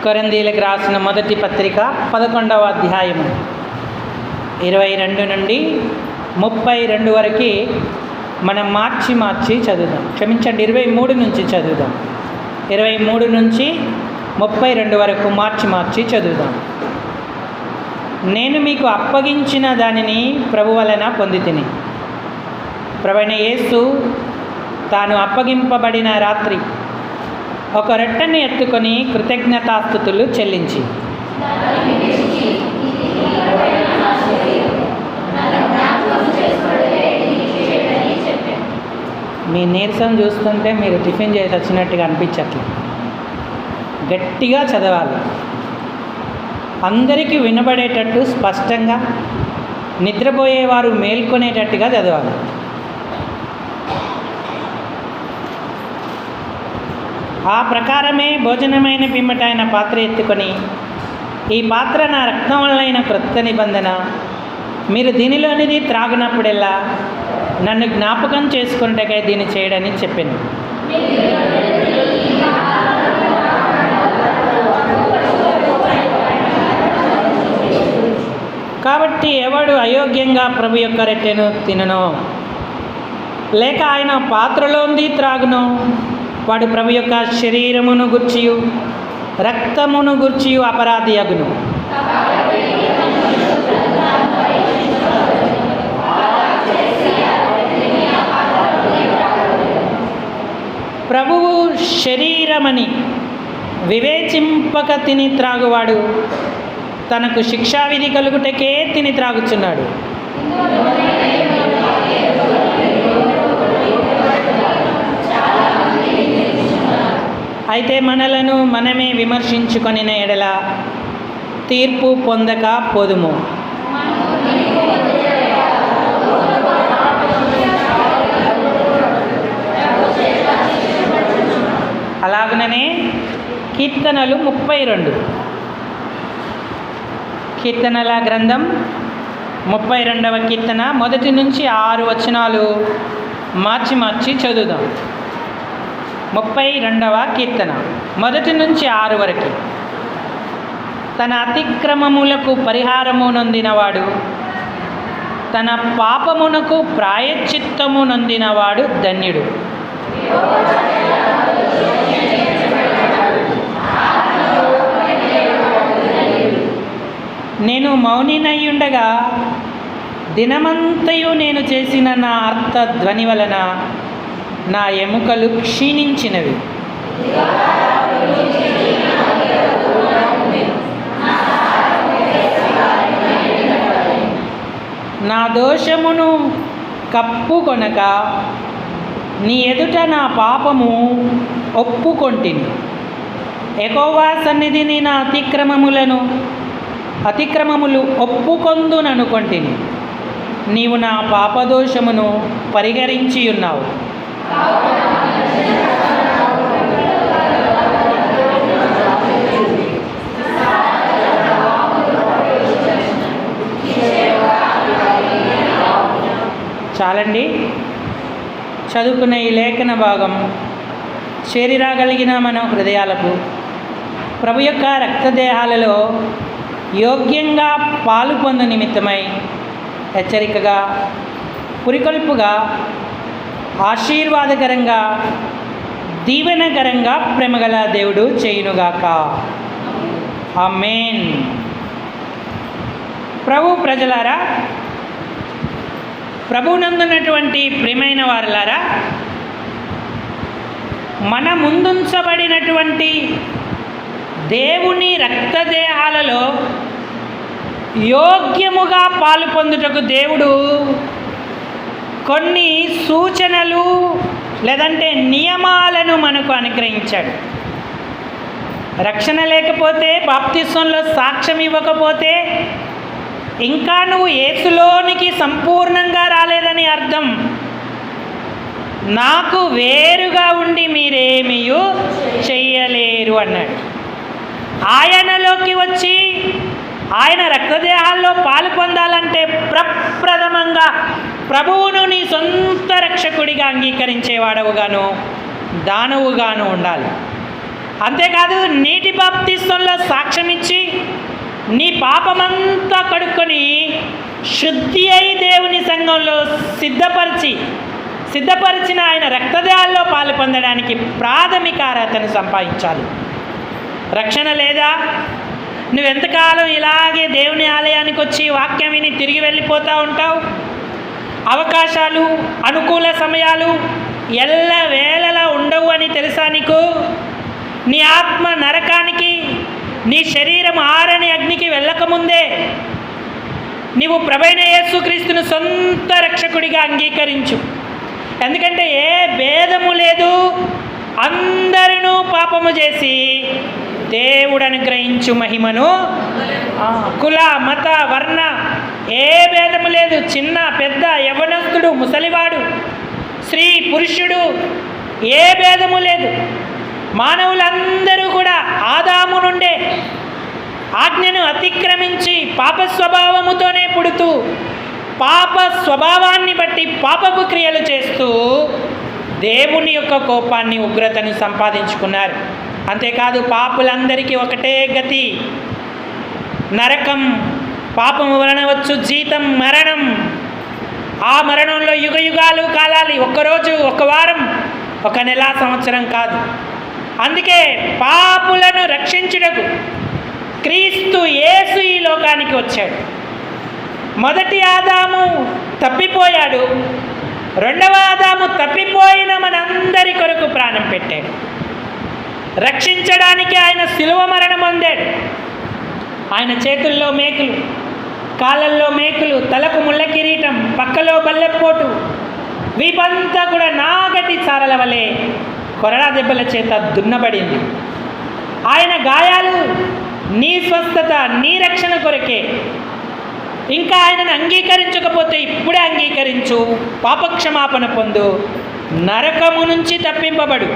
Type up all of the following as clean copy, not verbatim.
కొరింథీయులకు రాసిన మొదటి పత్రిక 11వ అధ్యాయము 22 నుండి 32 వరకు మనం మార్చి చదువుదాం. క్షమించండి, 23 నుంచి చదువుదాం. 23 నుంచి 32 వరకు మార్చి చదువుదాం. నేను మీకు అప్పగించిన దానిని ప్రభు వలన పొందితిని. ప్రభువైన యేసు తాను అప్పగింపబడిన రాత్రి ఒక రొట్టెను ఎత్తుకొని కృతజ్ఞతాస్తుతులు చెల్లించి, మీ నీరసం చూస్తుంటే మీరు టిఫిన్ చేసి వచ్చినట్టుగా అనిపించట్లేదు. గట్టిగా చదవాలి, అందరికీ వినబడేటట్టు స్పష్టంగా, నిద్రపోయేవారు మేల్కొనేటట్టుగా చదవాలి. ఆ ప్రకారమే భోజనమైన పిమ్మట ఆయన పాత్ర ఎత్తుకొని, ఈ పాత్ర నా రక్తం వలన క్రొత్త నిబంధన, మీరు దీనిలోనిది త్రాగినప్పుడెల్లా నన్ను జ్ఞాపకం చేసుకున్నట్టుగా దీన్ని చేయడని చెప్పాను. కాబట్టి ఎవడు అయోగ్యంగా ప్రభు యొక్క రొట్టెను తిననో, లేక ఆయన పాత్రలోంది త్రాగునో, వాడు ప్రభు యొక్క శరీరమును గూర్చియు రక్తమును గూర్చియు అపరాధి అగును. ప్రభువు శరీరమని వివేచింపక తిని త్రాగువాడు తనకు శిక్షావిధి కలుగుటకే తిని త్రాగుచున్నాడు. అయితే మనలను మనమే విమర్శించుకొనిన ఎడల తీర్పు పొందక పోదుము. అలాగనే కీర్తనలు 32, కీర్తనల గ్రంథం 32వ కీర్తన 1 నుంచి 6 వచనాలు మార్చి చదువుదాం. 32వ కీర్తన 1 నుంచి 6 వరకు. తన అతిక్రమములకు పరిహారము నొందినవాడు, తన పాపమునకు ప్రాయశ్చిత్తము నొందినవాడు ధన్యుడు. నేను మౌనినయ్యుండగా దినమంతయు నేను చేసిన నా అర్థ ధ్వని వలన నా ఎముకలు క్షీణించినవి. నా దోషమును కప్పుకొనక నీ ఎదుట నా పాపము ఒప్పుకొంటిని. యెహోవా సన్నిధిని నా అతిక్రమములు ఒప్పుకొందుననుకొంటిని. నీవు నా పాపదోషమును పరిహరించి ఉన్నావు. చాలండి. చదువుకున్న ఈ లేఖన భాగం చేరిరాగలిగిన మన హృదయాలకు ప్రభు యొక్క రక్తదేహాలలో యోగ్యంగా పాలు పొందు నిమిత్తమై హెచ్చరికగా, పురికొల్పుగా, ఆశీర్వాదకరంగా, దీవెనకరంగా ప్రేమగల దేవుడు చేయునుగాక. ఆమేన్. ప్రభు ప్రజలారా, ప్రభువునందున్నటువంటి ప్రియమైన వారులారా, మన ముందుంచబడినటువంటి దేవుని రక్తదేహాలలో యోగ్యముగా పాలు పొందుటకు దేవుడు కొన్ని సూచనలు లేదంటే నియమాలను మనకు అనుగ్రహించాడు. రక్షణ లేకపోతే, బాప్తిస్మంలో సాక్ష్యం ఇవ్వకపోతే ఇంకా నువ్వు యేసులోనికి సంపూర్ణంగా రాలేదని అర్థం. నాకు వేరుగా ఉండి మీరేమీ చెయ్యలేరు అన్నాడు. ఆయనలోకి వచ్చి ఆయన రక్తదేహాల్లో పాలు పొందాలంటే ప్రప్రథమంగా ప్రభువును నీ సొంత రక్షకుడిగా అంగీకరించేవాడవుగాను దానవుగాను ఉండాలి. అంతేకాదు నీటి బాప్తిస్మంలో సాక్ష్యం ఇచ్చి నీ పాపమంతా కడుక్కొని శుద్ధి అయి దేవుని సంఘంలో సిద్ధపరిచిన ఆయన రక్తదాల్లో పాలు పొందడానికి ప్రాథమిక అర్హతను సంపాదించాలి. రక్షణ లేదా? నువ్వెంతకాలం ఇలాగే దేవుని ఆలయానికి వచ్చి వాక్యం విని తిరిగి వెళ్ళిపోతూ ఉంటావు. అవకాశాలు, అనుకూల సమయాలు ఎల్లవేళలా ఉండవు అని తెలుసా నీకు? నీ ఆత్మ నరకానికి, నీ శరీరం ఆరని అగ్నికి వెళ్ళకముందే నీవు ప్రభువైన యేసుక్రీస్తును సొంత రక్షకుడిగా అంగీకరించు. ఎందుకంటే ఏ భేదము లేదు, అందరూ పాపము చేసి దేవుడు అనుగ్రహించు మహిమను, కుల మత వర్ణ ఏ భేదము లేదు, చిన్న పెద్ద యవ్వనస్తుడు ముసలివాడు స్త్రీ పురుషుడు ఏ భేదము లేదు. మానవులందరూ కూడా ఆదాము నుండే ఆజ్ఞను అతిక్రమించి పాప స్వభావముతోనే పుడుతూ పాప స్వభావాన్ని బట్టి పాపపు క్రియలు చేస్తూ దేవుని యొక్క కోపాన్ని, ఉగ్రతను సంపాదించుకున్నారు. అంతేకాదు పాపులందరికీ ఒకటే గతి, నరకం. పాపము వలన వచ్చు జీతం మరణం. ఆ మరణంలో యుగయుగాలు కాలాలి, ఒక్కరోజు, ఒక వారం, ఒక నెల, సంవత్సరం కాదు. అందుకే పాపులను రక్షించుటకు క్రీస్తు యేసు ఈ లోకానికి వచ్చాడు. మొదటి ఆదాము తప్పిపోయాడు, రెండవ ఆదాము తప్పిపోయిన మనందరి కొరకు ప్రాణం పెట్టాడు. రక్షించడానికి ఆయన శిలువ మరణం పొందాడు. ఆయన చేతుల్లో మేకులు, కాళ్ళల్లో మేకులు, తలకు ముళ్ళ కిరీటం, పక్కలో బల్లెపోటు, వీపంతా కూడా నాగటి చారల వలె కొరడా దెబ్బల చేత దున్నబడింది. ఆయన గాయాలు నీ స్వస్థత, నీ రక్షణ కొరకే. ఇంకా ఆయనను అంగీకరించకపోతే ఇప్పుడే అంగీకరించు, పాపక్షమాపణ పొందు, నరకము నుంచి తప్పింపబడు.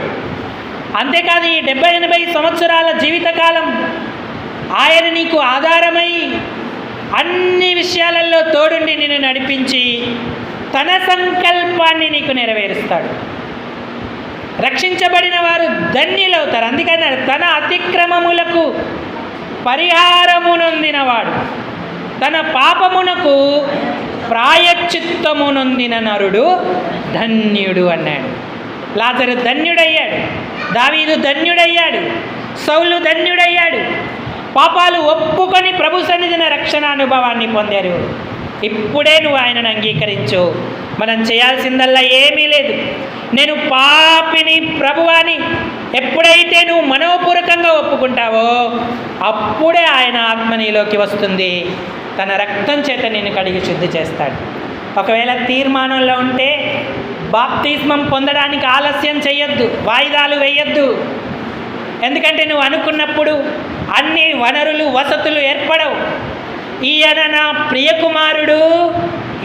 అంతేకాదు ఈ 70-80 సంవత్సరాల జీవితకాలం ఆయన నీకు ఆధారమై అన్ని విషయాలలో తోడుండి నిన్ను నడిపించి తన సంకల్పాన్ని నీకు నెరవేరుస్తాడు. రక్షించబడిన వారు ధన్యులవుతారు. అందుకని తన అతిక్రమములకు పరిహారమునొందినవాడు, తన పాపమునకు ప్రాయశ్చిత్తమునొందిన నరుడు ధన్యుడు అన్నాడు. లాజరు ధన్యుడయ్యాడు, దావీదు ధన్యుడయ్యాడు, సౌలు ధన్యుడయ్యాడు. పాపాలు ఒప్పుకొని ప్రభు సన్నిధిన రక్షణ అనుభవాన్ని పొందారు. ఇప్పుడే నువ్వు ఆయనను అంగీకరించు. మనం చేయాల్సిందల్లా ఏమీ లేదు. నేను పాపిని ప్రభువాని ఎప్పుడైతే నువ్వు మనోపూర్వకంగా ఒప్పుకుంటావో అప్పుడే ఆయన ఆత్మ నీలోకి వస్తుంది. తన రక్తం చేత నిన్ను కడిగి శుద్ధి చేస్తాడు. ఒకవేళ తీర్మానంలో ఉంటే బాప్తిస్మం పొందడానికి ఆలస్యం చేయొద్దు, వాయిదాలు వేయొద్దు. ఎందుకంటే నువ్వు అనుకున్నప్పుడు అన్ని వనరులు, వసతులు ఏర్పడవు. ఈయన నా ప్రియకుమారుడు,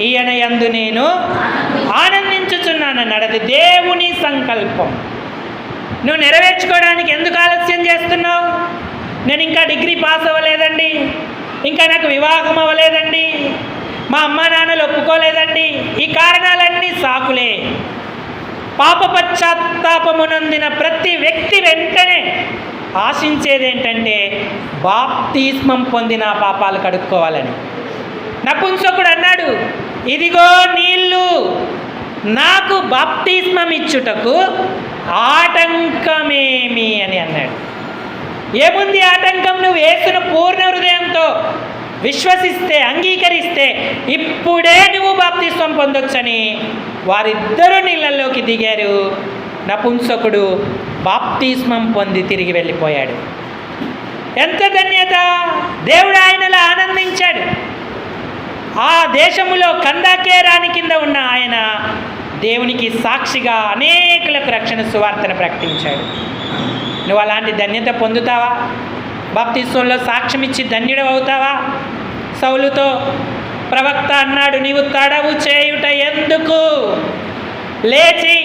ఈయన యందు నేను ఆనందించుచున్నానన్నాడు. అది దేవుని సంకల్పం. నువ్వు నెరవేర్చుకోవడానికి ఎందుకు ఆలస్యం చేస్తున్నావు? నేను ఇంకా డిగ్రీ పాస్ అవ్వలేదండి, ఇంకా నాకు వివాహం అవ్వలేదండి, మా అమ్మా నాన్నలు ఒప్పుకోలేదండి. ఈ కారణాలన్నీ సాకులే. పాప పశ్చాత్తాపమునందిన ప్రతి వ్యక్తి వెంటనే ఆశించేదేంటంటే బాప్తిస్మం పొందిన పాపాలు కడుక్కోవాలని. నపుంసకుడు అన్నాడు, ఇదిగో నీళ్ళు, నాకు బాప్తిస్మం ఇచ్చుటకు ఆటంకమేమి అని అన్నాడు. ఏముంది ఆటంకం? నువ్వు యేసును పూర్ణ హృదయంతో విశ్వసిస్తే, అంగీకరిస్తే ఇప్పుడే నువ్వు బాప్తిస్మం పొందొచ్చని వారిద్దరూ నీళ్ళల్లోకి దిగారు. నపుంసకుడు బాప్తిస్మం పొంది తిరిగి వెళ్ళిపోయాడు. ఎంత ధన్యత! దేవుడు ఆయనలో ఆనందించాడు. ఆ దేశములో కందాకే రాణి కింద ఉన్న ఆయన దేవునికి సాక్షిగా అనేకులకు రక్షణ సువార్తను ప్రకటించాడు. నువ్వు అలాంటి ధన్యత పొందుతావా? బాప్తిస్మంలో సాక్ష్యం ఇచ్చి ధన్యుడు అవుతావా? సౌలుతో ప్రవక్త అన్నాడు, నీవు తడవు చేయుట ఎందుకు? లేచి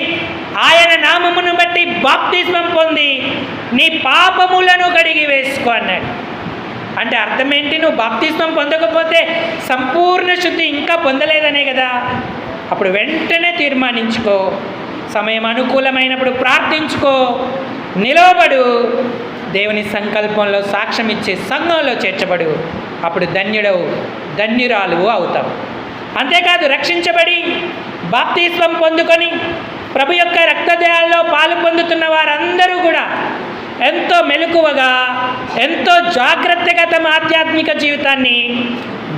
ఆయన నామమును బట్టి బాప్తిస్మం పొంది నీ పాపములను కడిగి వేసుకో అన్నాడు. అంటే అర్థం ఏంటి? నువ్వు బాప్తిస్మం పొందకపోతే సంపూర్ణ శుద్ధి ఇంకా పొందలేదనే కదా. అప్పుడు వెంటనే తీర్మానించుకో, సమయం అనుకూలమైనప్పుడు ప్రార్థించుకో, నిలవబడు, దేవుని సంకల్పంలో సాక్ష్యం ఇచ్చే సంఘంలో చేర్చబడు. అప్పుడు ధన్యుడవు, ధన్యురాలు అవుతావు. అంతేకాదు రక్షించబడి బాప్తిస్మం పొందుకొని ప్రభు యొక్క రక్తదేహాల్లో పాలు పొందుతున్న వారందరూ కూడా ఎంతో మెలకువగా, ఎంతో జాగ్రత్తగా తమ ఆధ్యాత్మిక జీవితాన్ని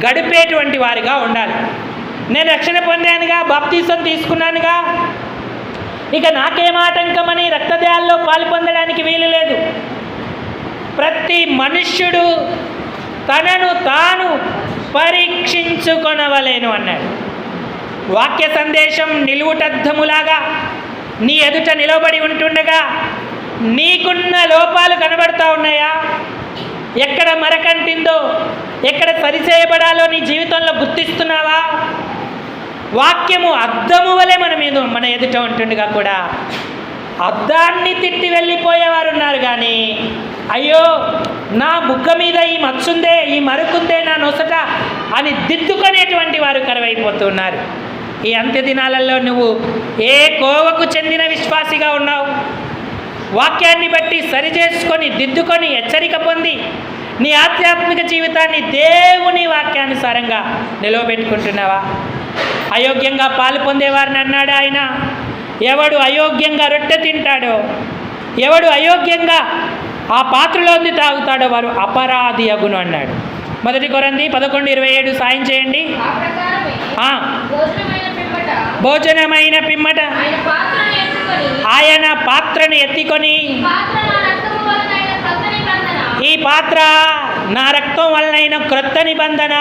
గడిపేటువంటి వారిగా ఉండాలి. నేను రక్షణ పొందానుగా, బాప్తిస్మం తీసుకున్నానుగా, ఇక నాకేం ఆటంకమని రక్తదేహాల్లో పాలు పొందడానికి వీలు లేదు. ప్రతి మనుష్యుడు తనను తాను పరీక్షించుకొనవలేను అన్నాడు. వాక్య సందేశం నిలువుటద్దములాగా నీ ఎదుట నిలబడి ఉంటుండగా నీకున్న లోపాలు కనబడతా ఉన్నాయా? ఎక్కడ మరకంటిందో, ఎక్కడ సరిచేయబడాలో నీ జీవితంలో గుర్తిస్తున్నావా? వాక్యము అద్దము వలె మన ఎదుట ఉంటుండగా కూడా అద్దాన్ని తిట్టి వెళ్ళిపోయేవారు ఉన్నారు. కానీ అయ్యో నా బుగ్గ మీద ఈ మచ్చుందే, ఈ మరుకుందే నా నొసట అని దిద్దుకునేటువంటి వారు కరువైపోతున్నారు. ఈ అంత్య దినాలలో నువ్వు ఏ కోవకు చెందిన విశ్వాసిగా ఉన్నావు? వాక్యాన్ని బట్టి సరిచేసుకొని, దిద్దుకొని, హెచ్చరిక పొంది నీ ఆధ్యాత్మిక జీవితాన్ని దేవుని వాక్యానుసారంగా నిలవబెట్టుకుంటున్నావా? అయోగ్యంగా పాలు పొందేవారిని అన్నాడు ఆయన. ఎవడు అయోగ్యంగా రొట్టె తింటాడో, ఎవడు అయోగ్యంగా ఆ పాత్రలోంది తాగుతాడో వారు అపరాధి అగును అన్నాడు. 1 కొరింథీ 11:27 సాయం చేయండి. భోజనమైన పిమ్మట ఆయన పాత్రను ఎత్తుకొని, ఈ పాత్ర నా రక్తం వలనైన క్రొత్త నిబంధన,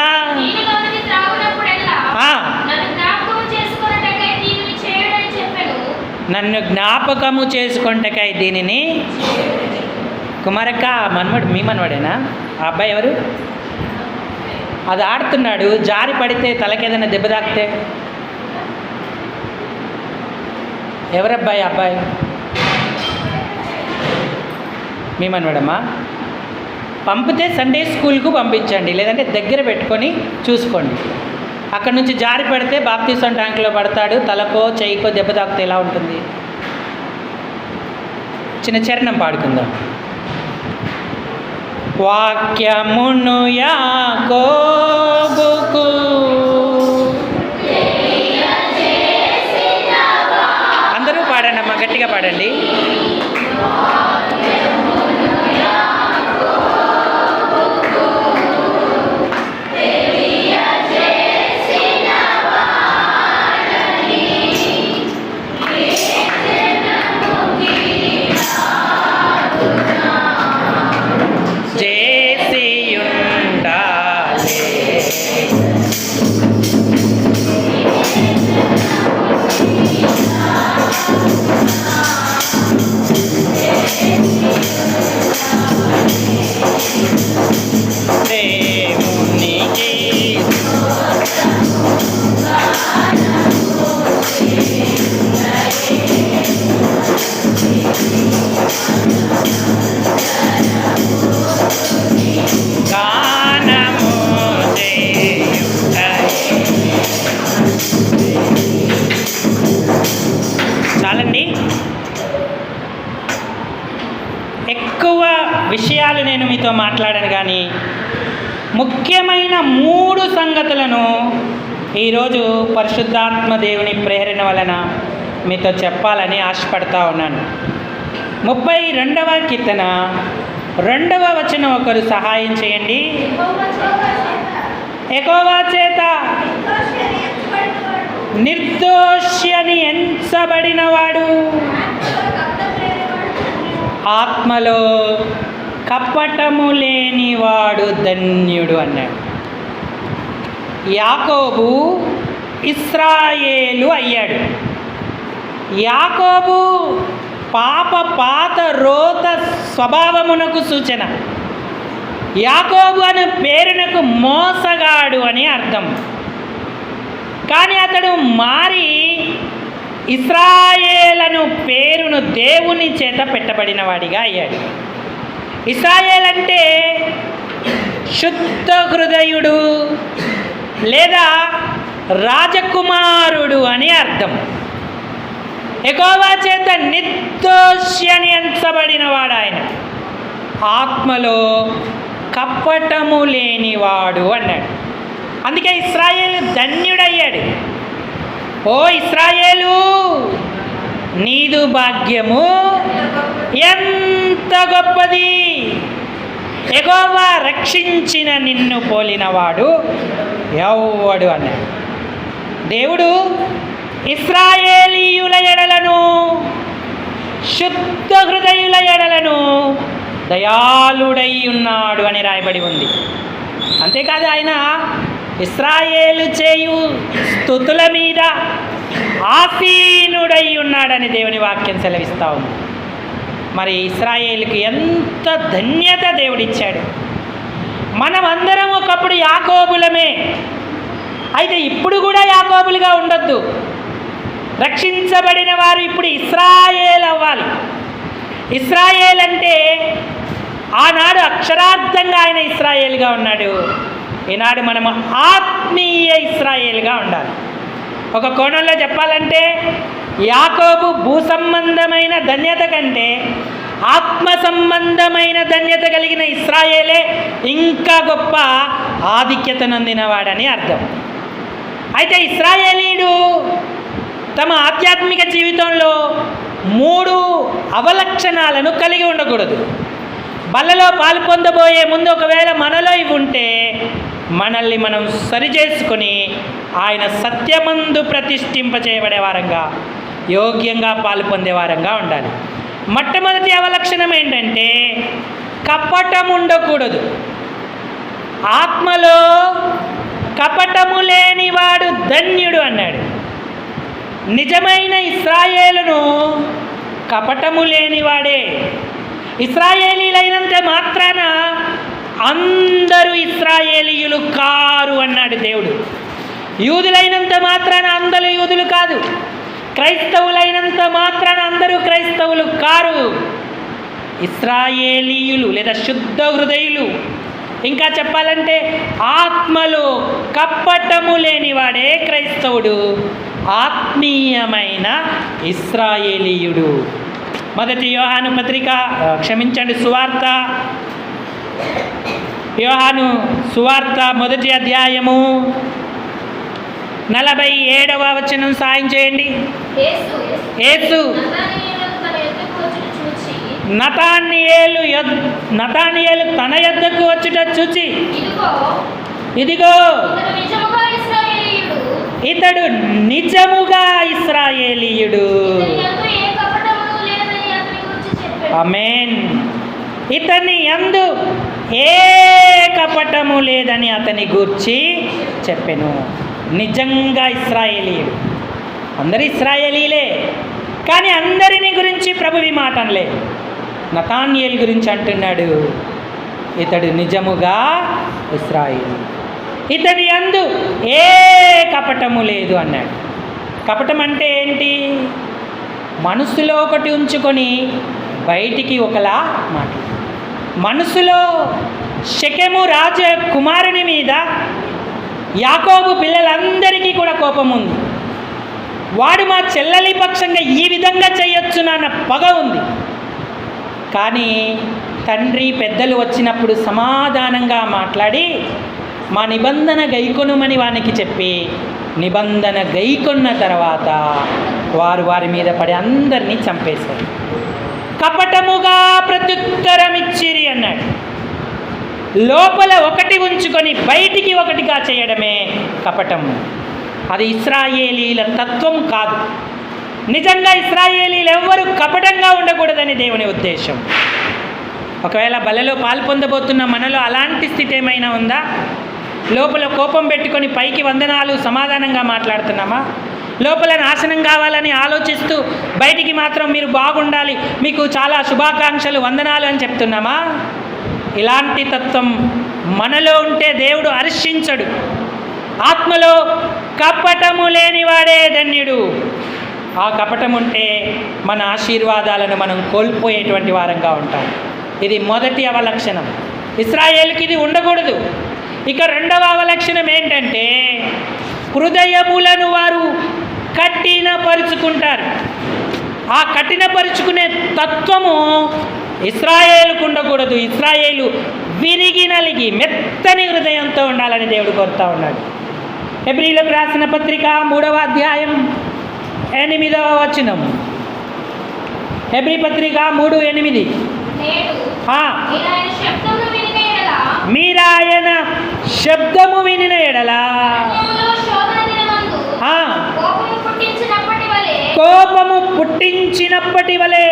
నన్ను జ్ఞాపకము చేసుకొనుటకై దీనిని. కుమారక్క మనవడు, మీ మనవడేనా ఆ అబ్బాయి? ఎవరు? అది ఆడుతున్నాడు, జారి పడితే తలకేదైనా దెబ్బ తాకితే ఎవరబ్బాయి? అబ్బాయి మీ మనవడమ్మా? పంపితే సండే స్కూల్కు పంపించండి, లేదంటే దగ్గర పెట్టుకొని చూసుకోండి. అక్కడ నుంచి జారి పడితే బాప్తిస్మం ట్యాంకులో పడతాడు, తలకో చెయ్యికో దెబ్బ తాకితే ఎలా ఉంటుంది? చిన్న చరణం పాడుకుందాం. వాక్యమును యాకోబుకు అందరూ పాడండి అమ్మా, గట్టిగా పాడండి. చాలండి. ఎక్కువ విషయాలు నేను మీతో మాట్లాడాను, కానీ ముఖ్యమైన 3 సంగతులను ఈరోజు పరిశుద్ధాత్మ దేవుని ప్రేరణ వలన మీతో చెప్పాలని ఆశపడతా ఉన్నాను. 32వ కీర్తన 2వ వచనం ఒకరు సహాయం చేయండి. యెహోవా చేత నిర్దోషి అని ఎంచబడినవాడు, ఆత్మలో కపటము లేనివాడు ధన్యుడు అన్నాడు. యాకోబు ఇశ్రాయేలు అయ్యాడు. యాకోబు పాత రోత స్వభావమునకు సూచన. యాకోబు అనే పేరునకు మోసగాడు అని అర్థం. కానీ అతడు మారి ఇశ్రాయేలను పేరును దేవుని చేత పెట్టబడిన వాడిగా అయ్యాడు. ఇశ్రాయేల్ అంటే శుద్ధ హృదయుడు లేదా రాజకుమారుడు అని అర్థం. యెహోవా చేత నిర్దోషి అని ఎంచబడినవాడు ఆయన. ఆత్మలో కపటము లేనివాడు అన్నాడు. అందుకే ఇశ్రాయేలు ధన్యుడయ్యాడు. ఓ ఇశ్రాయేలు, నీదు భాగ్యము ఎంత గొప్పది! యెహోవా రక్షించిన నిన్ను పోలినవాడు ఎవడు అన్నాడు. దేవుడు ఇశ్రాయేలీయుల ఎడలను, శుద్ధ హృదయుల ఎడలను దయాళుడై ఉన్నాడు అని రాయబడి ఉంది. అంతేకాదు, ఆయన ఇశ్రాయేలు చేయు స్తుతుల మీద ఆసీనుడై ఉన్నాడని దేవుని వాక్యం సెలవిస్తూ ఉంది. మరి ఇశ్రాయేలుకి ఎంత ధన్యత దేవుడిచ్చాడు. మనం అందరం ఒకప్పుడు యాకోబులమే. అయితే ఇప్పుడు కూడా యాకోబులుగా ఉండొద్దు. రక్షించబడిన వారు ఇప్పుడు ఇశ్రాయేల్ అవ్వాలి. ఇశ్రాయేల్ అంటే ఆనాడు అక్షరార్థంగా ఆయన ఇశ్రాయేల్గా ఉన్నాడు. ఈనాడు మనము ఆత్మీయ ఇశ్రాయేల్గా ఉండాలి. ఒక కోణంలో చెప్పాలంటే యాకోబు భూ సంబంధమైన ధన్యత కంటే ఆత్మ సంబంధమైన ధన్యత కలిగిన ఇశ్రాయేలే ఇంకా గొప్ప ఆధిక్యత నొందినవాడని అర్థం. అయితే ఇశ్రాయేలీయుడు తమ ఆధ్యాత్మిక జీవితంలో 3 అవలక్షణాలను కలిగి ఉండకూడదు. బల్లలో పాలు పొందబోయే ముందు ఒకవేళ మనలో ఇవి ఉంటే మనల్ని మనం సరిచేసుకొని ఆయన సత్యమందు ప్రతిష్ఠింపచేయబడే వారంగా, యోగ్యంగా పాలు పొందే వారంగా ఉండాలి. మొట్టమొదటి అవలక్షణం ఏంటంటే కపటం ఉండకూడదు. ఆత్మలో కపటము లేనివాడు ధన్యుడు అన్నాడు. నిజమైన ఇశ్రాయేలును కపటము లేనివాడే. ఇశ్రాయేలీలైనంత మాత్రాన అందరూ ఇశ్రాయేలీయులు కారు అన్నాడు దేవుడు. యూదులైనంత మాత్రాన అందరూ యూదులు కాదు. క్రైస్తవులైనంత మాత్రాన అందరూ క్రైస్తవులు కారు. ఇశ్రాయేలీయులు లేదా శుద్ధ హృదయులు, ఇంకా చెప్పాలంటే ఆత్మలో కపటము లేనివాడే క్రైస్తవుడు, ఆత్మీయమైన ఇశ్రాయేలీయుడు. మొదటి యోహాను పత్రిక, సువార్త, యోహాను సువార్త 1వ అధ్యాయము 47వ వచనం సాయం చేయండి. యేసు నతానియేలు తన యొద్దకు వచ్చుట చూచి, ఇదిగో ఇతడు నిజముగా ఇశ్రాయేలీయుడు. ఆమేన్. ఇతని యందు ఏ కపటము లేదని అతని గూర్చి చెప్పెను. నిజంగా ఇశ్రాయేలీయుడు. అందరు ఇశ్రాయేలీలే, కానీ అందరిని గురించి ప్రభువు ఈ మాట అనలేదు. నతానియేలు గురించి అంటున్నాడు, ఇతడు నిజముగా ఇశ్రాయేలు, ఇతని యందు ఏ కపటము లేదు అన్నాడు. కపటం అంటే ఏంటి? మనసులో ఒకటి ఉంచుకొని బయటికి ఒకలా మాట. మనసులో షెకెము రాజ కుమారుని మీద యాకోబు పిల్లలందరికీ కూడా కోపం ఉంది. వాడు మా చెల్లెలి పక్షంగా ఈ విధంగా చేయొచ్చునన్న పగ ఉంది. కానీ తండ్రి పెద్దలు వచ్చినప్పుడు సమాధానంగా మాట్లాడి మా నిబంధన గైకొనుమని వానికి చెప్పి నిబంధన గైకొన్న తర్వాత వారి మీద పడి అందరినీ చంపేశారు. కపటముగా ప్రత్యుత్తరం ఇచ్చిరి అన్నాడు. లోపల ఒకటి ఉంచుకొని బయటికి ఒకటిగా చేయడమే కపటం. అది ఇశ్రాయేలీల తత్వం కాదు. నిజంగా ఇశ్రాయేలీలు ఎవ్వరూ కపటంగా ఉండకూడదని దేవుని ఉద్దేశం. ఒకవేళ బలలో పాలు పొందబోతున్న మనలో అలాంటి స్థితి ఏమైనా ఉందా? లోపల కోపం పెట్టుకొని పైకి వందనాలు సమాధానంగా మాట్లాడుతున్నామా? లోపల నాశనం కావాలని ఆలోచిస్తూ బయటికి మాత్రం మీరు బాగుండాలి, మీకు చాలా శుభాకాంక్షలు, వందనాలు అని చెప్తున్నామా? ఇలాంటి తత్వం మనలో ఉంటే దేవుడు హర్షించడు. ఆత్మలో కపటము లేనివాడే ధన్యుడు. ఆ కపటం ఉంటే మన ఆశీర్వాదాలను మనం కోల్పోయేటువంటి వారంగా ఉంటాం. ఇది మొదటి అవలక్షణం. ఇశ్రాయేలుకి ఇది ఉండకూడదు. ఇక రెండవ అవలక్షణం ఏంటంటే హృదయములను వారు కఠినపరుచుకుంటారు. ఆ కఠినపరుచుకునే తత్వము ఇశ్రాయేలుకు ఉండకూడదు. ఇశ్రాయేలు విరిగి నలిగి మెత్తని హృదయంతో ఉండాలని దేవుడు కోరుతా ఉన్నాడు. హెబ్రీయులకు రాసిన పత్రిక 3వ అధ్యాయం 8వ వచనం. హెబ్రీ పత్రిక 3:8. మీరాయన శబ్దము వినిన ఎడల కోపము పుట్టించినప్పటి వలె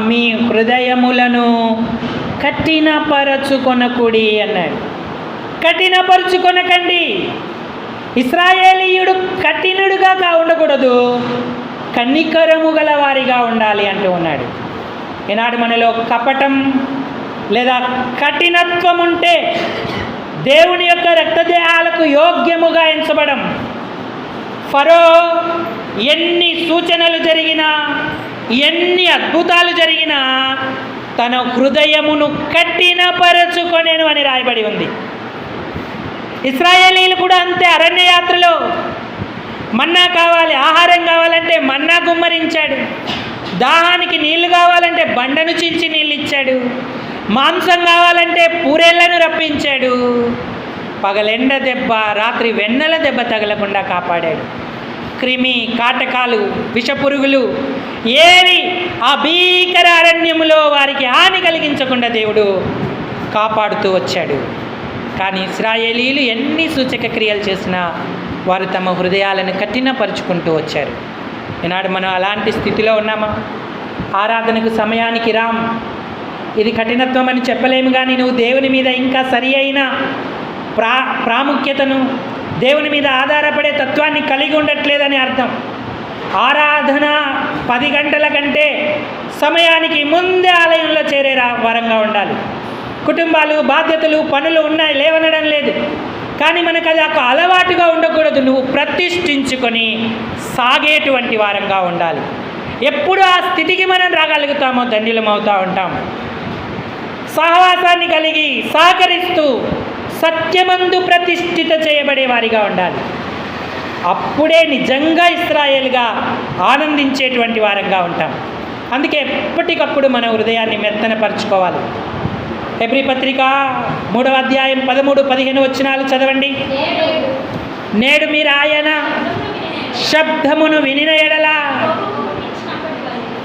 మీ హృదయములను కఠినపరచుకొనకుడి అన్నాడు. కఠినపరుచుకొనకండి. ఇశ్రాయేలీయుడు కఠినుడుగా ఉండకూడదు, కనికరము గల వారిగా ఉండాలి అంటూ ఉన్నాడు. ఈనాడు మనలో కపటం లేదా కఠినత్వం ఉంటే దేవుని యొక్క రక్తదేహాలకు యోగ్యముగా ఎంచబడం. ఫరో ఎన్ని సూచనలు జరిగినా, ఎన్ని అద్భుతాలు జరిగినా తన హృదయమును కఠినపరచుకొనేను అని రాయబడి ఉంది. ఇశ్రాయేలీలు కూడా అంతే. అరణ్య యాత్రలో మన్నా కావాలి, ఆహారం కావాలంటే మన్నా గుమ్మరించాడు. దాహానికి నీళ్లు కావాలంటే బండను చించి నీళ్ళు ఇచ్చాడు. మాంసం కావాలంటే పూరేళ్లను రప్పించాడు. పగలెండ దెబ్బ, రాత్రి వెన్నెల దెబ్బ తగలకుండా కాపాడాడు. క్రిమి కాటకాలు, విషపురుగులు ఏవి ఆ భీకర అరణ్యములో వారికి హాని కలిగించకుండా దేవుడు కాపాడుతూ వచ్చాడు. కానీ ఇశ్రాయేలీలు ఎన్ని సూచక క్రియలు చేసినా వారు తమ హృదయాలను కఠినపరుచుకుంటూ వచ్చారు. ఈనాడు మనం అలాంటి స్థితిలో ఉన్నామా? ఆరాధనకు సమయానికి రాం, ఇది కఠినత్వం అని చెప్పలేము. కానీ నువ్వు దేవుని మీద ఇంకా సరి అయిన ప్రాముఖ్యతను, దేవుని మీద ఆధారపడే తత్వాన్ని కలిగి ఉండట్లేదని అర్థం. ఆరాధన 10 గంటల కంటే సమయానికి ముందే ఆలయంలో చేరే వరంగా ఉండాలి. కుటుంబాలు, బాధ్యతలు, పనులు ఉన్నాయి, లేవనడం లేదు. కానీ మనకు అది ఒక అలవాటుగా ఉండకూడదు. నువ్వు ప్రతిష్ఠించుకొని సాగేటువంటి వారంగా ఉండాలి. ఎప్పుడు ఆ స్థితికి మనం రాగలుగుతామో ధన్యులమవుతూ ఉంటాం. సహవాసాన్ని కలిగి సహకరిస్తూ సత్యమందు ప్రతిష్ఠిత చేయబడే వారిగా ఉండాలి. అప్పుడే నిజంగా ఇశ్రాయేలుగా ఆనందించేటువంటి వారంగా ఉంటాం. అందుకే ఎప్పటికప్పుడు మన హృదయాన్ని మెత్తనపరచుకోవాలి. హెబ్రీ పత్రిక 3వ అధ్యాయం 13-15 వచనాలు చదవండి. నేడు మీరు ఆయన శబ్దమును వినిన ఎడల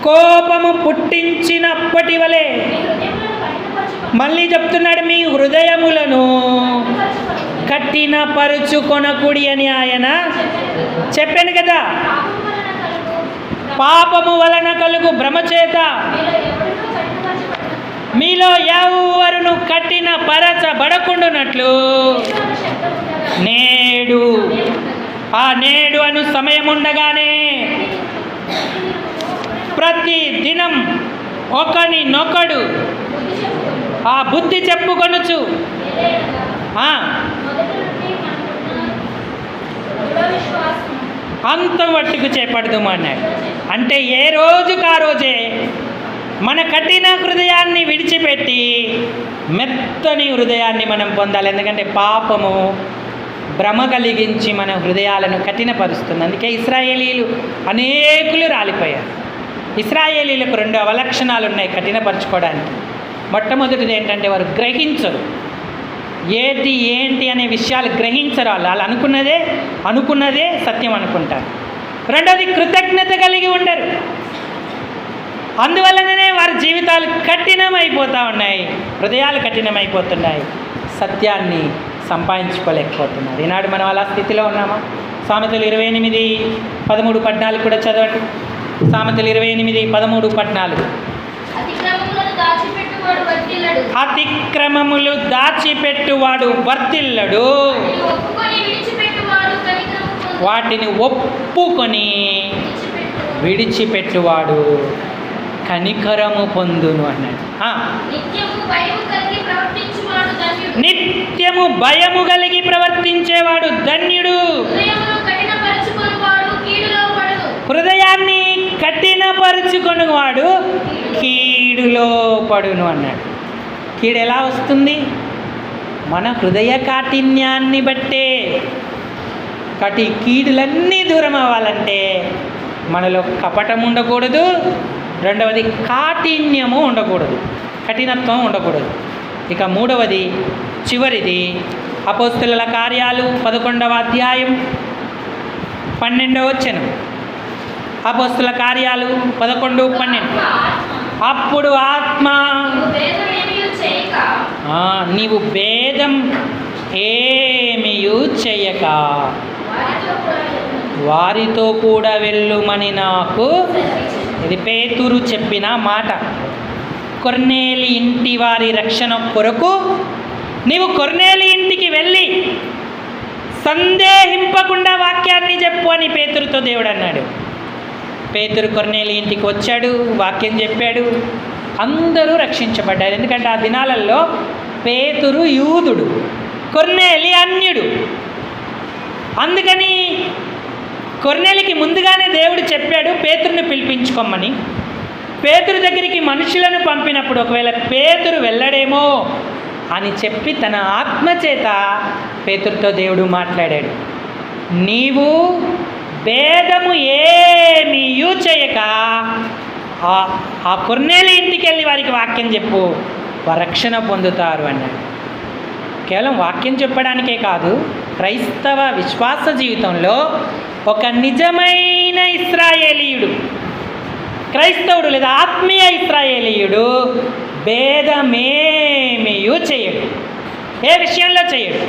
కోపము పుట్టించినప్పటి వలె, మళ్ళీ చెప్తున్నాడు, మీ హృదయములను కఠినపరుచుకొనకుడి అని ఆయన చెప్పాను కదా. పాపము వలన కలుగు భ్రమచేత మీలో ఎవరును కఠినపరచబడకుండునట్లు నేడు నేడు అను సమయం ఉండగానే ప్రతి దినం ఒకనినొకడు ఆ బుద్ధి చెప్పుకొనుచు అంతం వట్టుకు చేపడదుము అన్నాడు. అంటే ఏ రోజుకు ఆ రోజే మన కఠిన హృదయాన్ని విడిచిపెట్టి మెత్తని హృదయాన్ని మనం పొందాలి. ఎందుకంటే పాపము భ్రమ కలిగించి మన హృదయాలను కఠినపరుస్తుంది. అందుకే ఇశ్రాయేలీలు అనేకులు రాలిపోయారు. ఇశ్రాయేలీలకు 2 అవలక్షణాలు ఉన్నాయి కఠినపరచుకోవడానికి. మొట్టమొదటిది ఏంటంటే వారు గ్రహించరు. ఏంటి అనే విషయాలు గ్రహించరు. వాళ్ళు అనుకున్నదే సత్యం అనుకుంటారు. రెండవది కృతజ్ఞత కలిగి ఉండరు. అందువలననే వారి జీవితాలు కఠినమైపోతూ ఉన్నాయి, హృదయాలు కఠినమైపోతున్నాయి, సత్యాన్ని సంపాదించుకోలేకపోతున్నారు. ఈనాడు మనం అలా స్థితిలో ఉన్నామా? సామెతలు 28:13-14 కూడా చదవండి. సామెతలు 28:13-14. అతిక్రమములు దాచిపెట్టువాడు వర్ధిల్లడు, వాటిని ఒప్పుకొని విడిచిపెట్టువాడు కనికరము పొందును అన్నాడు. నిత్యము భయము కలిగి ప్రవర్తించేవాడు ధన్యుడు. హృదయాన్ని కఠినపరుచుకొనివాడు కీడులో పడును అన్నాడు. కీడు ఎలా వస్తుంది? మన హృదయ కాఠిన్యాన్ని బట్టే. కీడులన్నీ దూరం అవ్వాలంటే మనలో కపటం ఉండకూడదు, రెండవది కాఠిన్యము ఉండకూడదు, కఠినత్వం ఉండకూడదు. ఇక మూడవది చివరిది అపోస్తలుల కార్యాలు 11వ అధ్యాయం 12వ వచనం. అపోస్తలుల కార్యాలు 11:12. అప్పుడు ఆత్మ నీవు భేదం ఏమీయు చేయక వారితో కూడా వెళ్ళుమని నాకు, ఇది పేతురు చెప్పిన మాట. కొర్నేలి ఇంటి వారి రక్షణ కొరకు నీవు కొర్నేలి ఇంటికి వెళ్ళి సందేహింపకుండా వాక్యాన్ని చెప్పు అని పేతురుతో దేవుడు అన్నాడు. పేతురు కొర్నేలి ఇంటికి వచ్చాడు, వాక్యం చెప్పాడు, అందరూ రక్షించబడ్డారు. ఎందుకంటే ఆ దినాలలో పేతురు యూదుడు, కొర్నేలి అన్యుడు. అందుకని కొర్నేలికి ముందుగానే దేవుడు చెప్పాడు పేతురుని పిలిపించుకోమని. పేతురు దగ్గరికి మనుషులను పంపినప్పుడు ఒకవేళ పేతురు వెళ్ళడేమో అని చెప్పి తన ఆత్మచేత పేతురుతో దేవుడు మాట్లాడాడు. నీవు భేదము ఏమీయూ చేయక ఆ కొర్నేలి ఇంటికి వెళ్ళి వారికి వాక్యం చెప్పు, వారు రక్షణ పొందుతారు అన్నాడు. కేవలం వాక్యం చెప్పడానికే కాదు, క్రైస్తవ విశ్వాస జీవితంలో ఒక నిజమైన ఇశ్రాయేలీయుడు, క్రైస్తవుడు లేదా ఆత్మీయ ఇశ్రాయేలీయుడు భేదమేమీయూ చేయడు. ఏ విషయంలో చేయడు.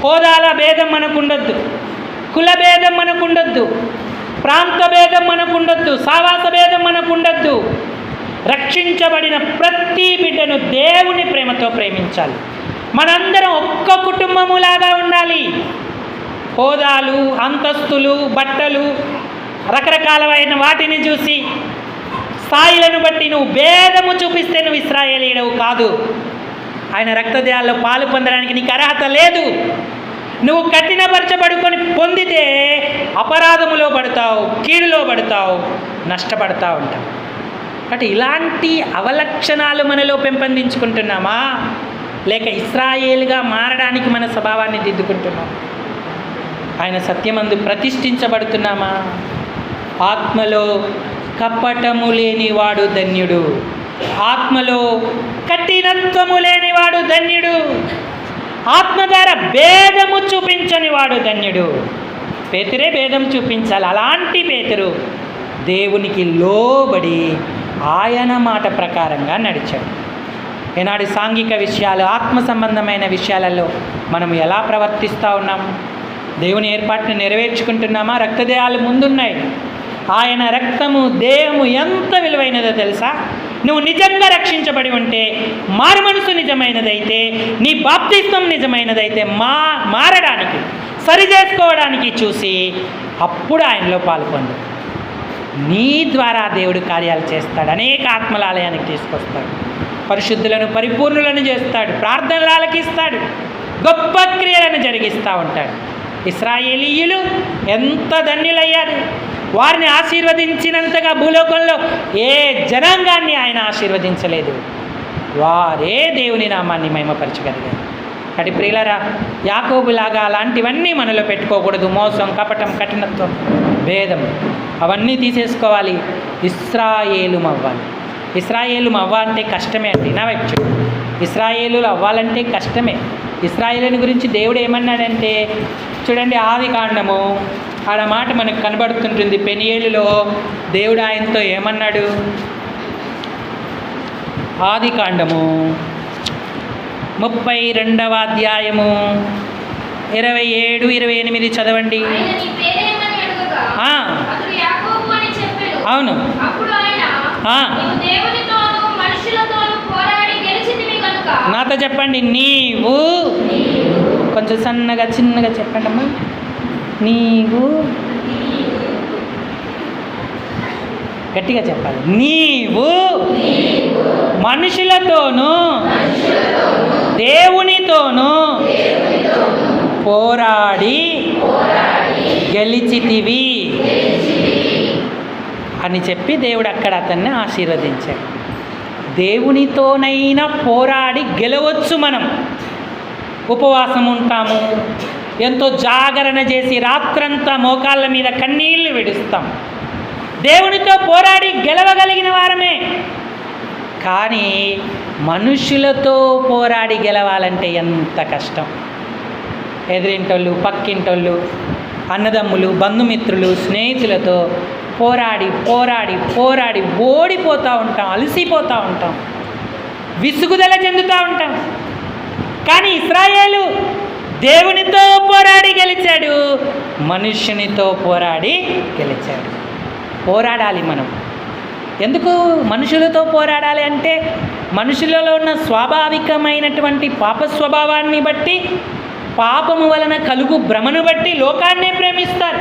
హోదాల భేదం మనకు ఉండొద్దు, కుల భేదం మనకు ఉండొద్దు, ప్రాంత భేదం మనకు ఉండొద్దు, సావాస భేదం మనకు ఉండొద్దు. రక్షించబడిన ప్రతి బిడ్డను దేవుని ప్రేమతో ప్రేమించాలి. మనందరం ఒక్క కుటుంబములాగా ఉండాలి. హోదాలు, అంతస్తులు, బట్టలు, రకరకాలైన వాటిని చూసి స్థాయిలను బట్టి నువ్వు భేదము చూపిస్తే నువ్వు ఇశ్రాయేలీయుడవు కాదు. ఆయన రక్తదేహాల్లో పాలు పొందడానికి నీకు అర్హత లేదు. నువ్వు కఠినపరచబడుకొని పొందితే అపరాధములో పడతావు, కీడులో పడతావు, నష్టపడతా ఉంటావు. కాబట్టి ఇలాంటి అవలక్షణాలు మనలో పెంపొందించుకుంటున్నామా, లేక ఇశ్రాయేలుగా మారడానికి మన స్వభావాన్ని దిద్దుకుంటున్నాం? ఆయన సత్యమందు ప్రతిష్ఠించబడుతున్నామా? ఆత్మలో కపటము లేనివాడు ధన్యుడు, ఆత్మలో కఠినత్వము లేనివాడు ధన్యుడు, ఆత్మ ద్వారా భేదము చూపించని వాడు ధన్యుడు. పేతురే భేదం చూపించాలి. అలాంటి పేతురు దేవునికి లోబడి ఆయన మాట ప్రకారంగా నడిచాడు. ఈనాడు సాంఘిక విషయాలు, ఆత్మ సంబంధమైన విషయాలలో మనం ఎలా ప్రవర్తిస్తూ ఉన్నాం? దేవుని ఏర్పాటును నెరవేర్చుకుంటున్నామా? రక్తదేహాలు ముందున్నాయి. ఆయన రక్తము, దేహము ఎంత విలువైనదో తెలుసా? నువ్వు నిజంగా రక్షించబడి ఉంటే, మారు మనసు నిజమైనదైతే, నీ బాప్తిస్మం నిజమైనదైతే మారడానికి, సరి చేసుకోవడానికి చూసి అప్పుడు ఆయనలో పాల్పొందు. నీ ద్వారా దేవుడు కార్యాలు చేస్తాడు. అనేక ఆత్మల ఆలయానికి తీసుకొస్తాడు, పరిశుద్ధులను పరిపూర్ణులను చేస్తాడు, ప్రార్థనలు ఆలకిస్తాడు, గొప్ప క్రియలను జరిగిస్తూ ఉంటాడు. ఇశ్రాయేలీయులు ఎంత ధన్యులయ్యారు! వారిని ఆశీర్వదించినంతగా భూలోకంలో ఏ జనాంగాన్ని ఆయన ఆశీర్వదించలేదు. వారే దేవుని నామాన్ని మహిమపరచగలిగారు. కాబట్టి ప్రియులారా, యాకోబులాగా అలాంటివన్నీ మనలో పెట్టుకోకూడదు. మోసం, కపటం, కఠినత్వం, భేదం అవన్నీ తీసేసుకోవాలి. ఇశ్రాయేలు అవ్వాలి. ఇశ్రాయేలు అవ్వాలంటే కష్టమే అండి. నా వైపు చూడు, ఇశ్రాయేలు అవ్వాలంటే కష్టమే. ఇశ్రాయేలుని గురించి దేవుడు ఏమన్నాడంటే చూడండి, ఆది కాండము ఆడ మాట మనకు కనబడుతుంటుంది. పెనియేలులో దేవుడు ఆయనతో ఏమన్నాడు? ఆది కాండము 32వ అధ్యాయము 27, 28 చదవండి. అవును, నాతో చెప్పండి. నీవు కొంచెం సన్నగా చిన్నగా చెప్పండి అమ్మా. నీవు గట్టిగా చెప్పాలి. నీవు మనుషులతోనూ దేవునితోనూ పోరాడి గెలిచితివి అని చెప్పి దేవుడు అక్కడ అతన్ని ఆశీర్వదించాడు. దేవునితోనైనా పోరాడి గెలవచ్చు. మనం ఉపవాసం ఉంటాము, ఎంతో జాగరణ చేసి రాత్రంతా మోకాళ్ళ మీద కన్నీళ్లు విడుస్తాం. దేవునితో పోరాడి గెలవగలిగిన వారమే. కానీ మనుషులతో పోరాడి గెలవాలంటే ఎంత కష్టం. ఎదిరింటోళ్ళు, పక్కింటోళ్ళు, అన్నదమ్ములు, బంధుమిత్రులు, స్నేహితులతో పోరాడి పోరాడి పోరాడి ఓడిపోతూ ఉంటాం, అలసిపోతూ ఉంటాం, విసుగుదల చెందుతూ ఉంటాం. కానీ ఇశ్రాయేలు దేవునితో పోరాడి గెలిచాడు, మనుష్యునితో పోరాడి గెలిచాడు. పోరాడాలి మనం. ఎందుకు మనుషులతో పోరాడాలి అంటే, మనుషులలో ఉన్న స్వాభావికమైనటువంటి పాప స్వభావాన్ని బట్టి, పాపము వలన కలుగు భ్రమను బట్టి లోకాన్నే ప్రేమిస్తారు.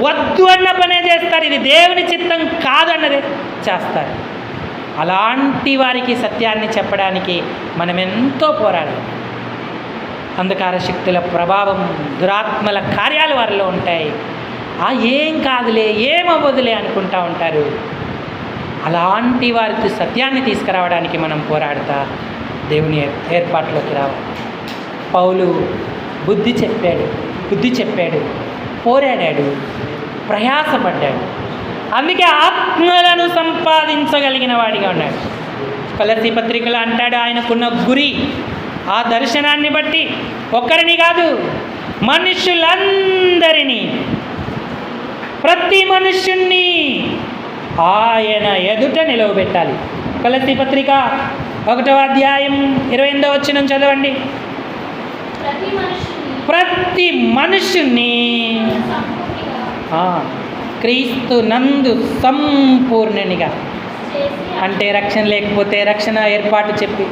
వద్దు అన్న పనే చేస్తారు, ఇది దేవుని చిత్తం కాదు అన్నదే చేస్తారు. అలాంటి వారికి సత్యాన్ని చెప్పడానికి మనం ఎంతో పోరాడాలి. అంధకార శక్తుల ప్రభావం, దురాత్మల కార్యాలు వారిలో ఉంటాయి. ఏం కాదులే, ఏమవ్వదులే అనుకుంటూ ఉంటారు. అలాంటి వారికి సత్యాన్ని తీసుకురావడానికి మనం పోరాడుతా దేవుని ఏర్పాట్లోకి రావాలి. పౌలు బుద్ధి చెప్పాడు, పోరాడాడు, ప్రయాసపడ్డాడు. అందుకే ఆత్మలను సంపాదించగలిగిన వాడిగా ఉన్నాడు. కొలస్సీ పత్రికలో అంటాడు, ఆయనకున్న గురి ఆ దర్శనాన్ని బట్టి ఒక్కరిని కాదు, మనుషులందరినీ, ప్రతి మనుష్యుణ్ణి ఆయన ఎదుట నిలవబెట్టాలి. కొలస్సీ పత్రిక 1వ అధ్యాయం 28వ వచనం చదవండి. ప్రతి మనుష్యుణ్ణి క్రీస్తు నందు సంపూర్ణునిగా, అంటే రక్షణ లేకపోతే రక్షణ ఏర్పాటు చెప్పి,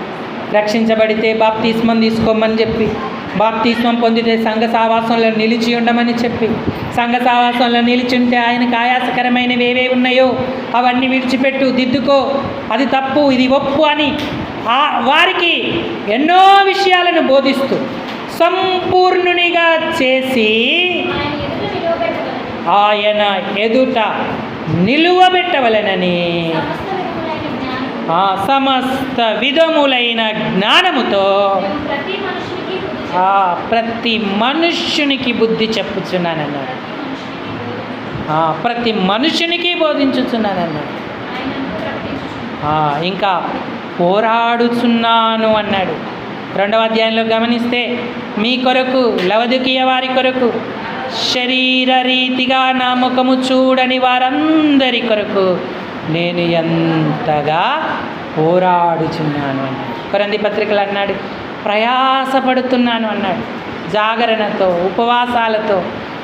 రక్షించబడితే బాప్తిస్మం తీసుకోమని చెప్పి, బాప్తిస్మం పొందితే సంఘ సావాసంలో నిలిచి ఉండమని చెప్పి, సంఘ సావాసంలో నిలిచి ఉంటే ఆయనకు ఆయాసకరమైనవి ఏవేవి ఉన్నాయో అవన్నీ విడిచిపెట్టు, దిద్దుకో, అది తప్పు, ఇది ఒప్పు అని వారికి ఎన్నో విషయాలను బోధిస్తూ సంపూర్ణునిగా చేసి ఆయన ఎదుట నిలువబెట్టవలెనని సమస్త విధములైన జ్ఞానముతో ప్రతి మనుష్యునికి బుద్ధి చెప్పుచున్నానన్నాడు. ప్రతి మనుషునికి బోధించుచున్నానన్నాడు. ఇంకా పోరాడుచున్నాను అన్నాడు. 2వ అధ్యాయంలో గమనిస్తే, మీ కొరకు, లవదికీయ వారి కొరకు, శరీర రీతిగా నా ముఖము చూడని వారందరి కొరకు నేను ఎంతగా పోరాడుచున్నాను అన్నాడు. కొరింథీ పత్రికలు అన్నాడు, ప్రయాసపడుతున్నాను అన్నాడు. జాగరణతో, ఉపవాసాలతో,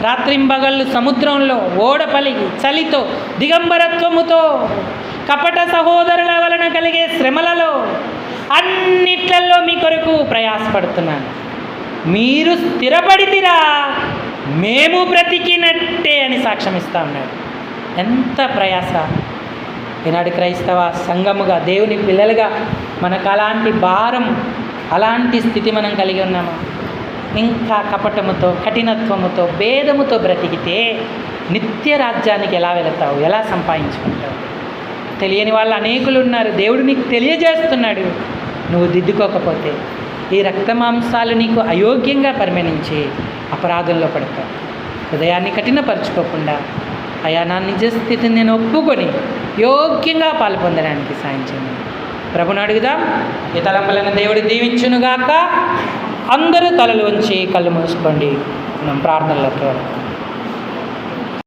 రాత్రింబగళ్ళు సముద్రంలో ఓడపలిగి, చలితో, దిగంబరత్వముతో, కపట సహోదరుల వలన కలిగే శ్రమలలో, అన్నిట్లలో మీ కొరకు ప్రయాసపడుతున్నాను. మీరు స్థిరపడితిరా, మేము బ్రతికినట్టే అని సాక్ష్యం ఇస్తా ఉన్నాడు. ఎంత ప్రయాస! ఈనాడు క్రైస్తవ సంఘముగా, దేవుని పిల్లలుగా మనకు అలాంటి భారం, అలాంటి స్థితి మనం కలిగి ఉన్నామా? ఇంకా కపటముతో, కఠినత్వముతో, భేదముతో బ్రతికితే నిత్య రాజ్యానికి ఎలా వెళతావు? ఎలా సంపాదించుకుంటావు? తెలియని వాళ్ళు అనేకులు ఉన్నారు. దేవుడు నీకు తెలియజేస్తున్నాడు. నువ్వు దిద్దుకోకపోతే ఈ రక్తమాంసాలు నీకు అయోగ్యంగా పరిగణించి అపరాధంలో పడతావు. హృదయాన్ని కఠినపరచుకోకుండా అయా నా నిజ స్థితిని నేను ఒప్పుకొని యోగ్యంగా పాల్పొందడానికి సాయం చేయండి. ప్రభుని అడుగుదాం. ఈ తలంపులను దేవుడు దీవించునుగాక. అందరూ తలలు వంచి కళ్ళు మూసుకోండి. మనం ప్రార్థనలోకి వెళ్తాం.